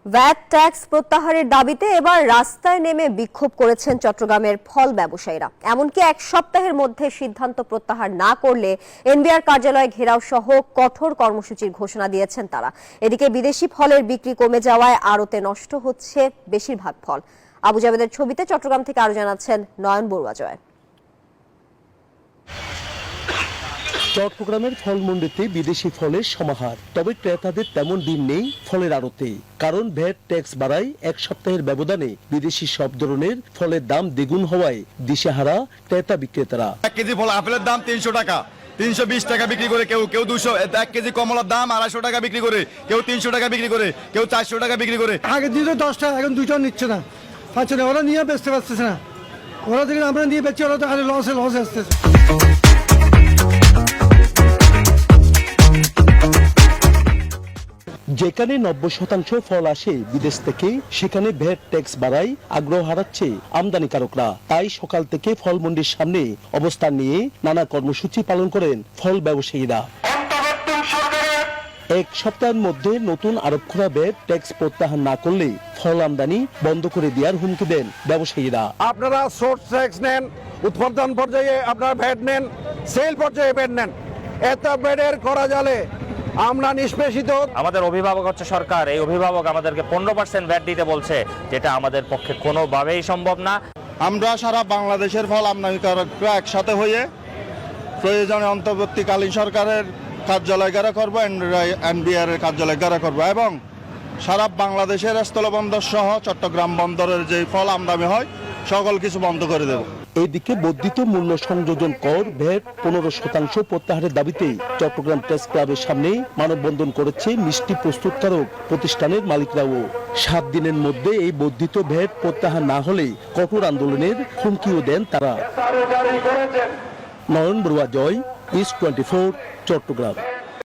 VAT tax প্রত্যাহারের দাবিতে এবার রাস্তায় নেমে বিক্ষোভ করেছেন চট্টগ্রামের ফল ব্যবসায়ীরা। এমনকি এক সপ্তাহের মধ্যে সিদ্ধান্ত প্রত্যাহার না করলে এনবিআর কার্যালয় ঘেরাও সহ কঠোর কর্মসূচির ঘোষণা দিয়েছেন তারা। এদিকে বিদেশি ফলের বিক্রি কমে যাওয়ায় আড়তে নষ্ট হচ্ছে বেশিরভাগ ফল। আবু জাবেদের ছবিতে চট্টগ্রাম থেকে আরো জানাচ্ছেন নয়ন বড়ুয়া জয়। চট্টগ্রামের ফলমন্ডিতে বিদেশি ফলের সমাহার, তবে ক্রেতাদের তেমন দিন নেই ফলের আড়তে। কারণ ভ্যাট ট্যাক্স বাড়ায় এক সপ্তাহের ব্যবধানে বিদেশি সব ধরনের ফলের দাম দ্বিগুণ হওয়ায় দিশেহারা ক্রেতা বিক্রেতারা। 1 কেজি ফল আপেলের দাম 300 টাকা, 320 টাকা বিক্রি করে, কেউ 200। 1 কেজি কমলার দাম 250 টাকা বিক্রি করে, কেউ 300 টাকা বিক্রি করে, কেউ 400 টাকা বিক্রি করে। আগে দিত 10 টাকা, এখন 2 টাকা নিচ্ছে না, পাচ্ছে না, ওরা নিয়ে বেচতে পারতেছে না। ওরা থেকে আমরা নিয়ে বেচছি, ওরা তো খালি লসে আসতেছে। যেখানে 90% ফল আসে বিদেশ থেকে, সেখানে ভ্যাট ট্যাক্স বাড়ায় আগ্রহ হারাচ্ছে আমদানিকারকরা। তাই সকাল থেকে ফল মন্ডির সামনে অবস্থান নিয়ে নানা কর্মসূচি পালন করেন ফল ব্যবসায়ীরা। এক সপ্তাহের মধ্যে নতুন আরোপ করা ভ্যাট ট্যাক্স প্রত্যাহার না করলে ফল আমদানি বন্ধ করে দেওয়ার হুমকি দেন ব্যবসায়ীরা। আপনারা সোর্স ট্যাক্স নেন, উৎপাদন পর্যায়ে আপনারা ভ্যাট নেন, সেল পর্যায়ে ভ্যাট নেন, এত ভ্যাটের করা যালে আমরা নিষ্পেষিত। আমাদের অভিভাবক হচ্ছে সরকার, এই অভিভাবক আমাদেরকে 15% ভ্যাট দিতে বলছে, যেটা আমাদের পক্ষে কোনোভাবেই সম্ভব না। আমরা সারা বাংলাদেশের ফল আমদানিকারকরা একসাথে হয়ে প্রয়োজনে অন্তর্বর্তীকালীন সরকারের কার্যালয় ঘেরাও করবো, এনবিআর এর কার্যালয় ঘেরাও করবো এবং সারা বাংলাদেশের স্থলবন্দর সহ চট্টগ্রাম বন্দরের যে ফল আমদানি হয় সকল কিছু বন্ধ করে দেব। এদিকে বর্ধিত মূল্য সংযোজন কর ভ্যাট 15% প্রত্যাহারের দাবিতে চট্টগ্রাম প্রেস ক্লাবের সামনে মানববন্ধন করেছে মিষ্টি প্রস্তুতকারক প্রতিষ্ঠানের মালিকরাও। 7 দিনের মধ্যে এই বর্ধিত ভ্যাট প্রত্যাহার না হলে কঠোর আন্দোলনের হুমকিও দেন তারা। নয়ন বড়ুয়া জয়, ইস্ট 24, চট্টগ্রাম।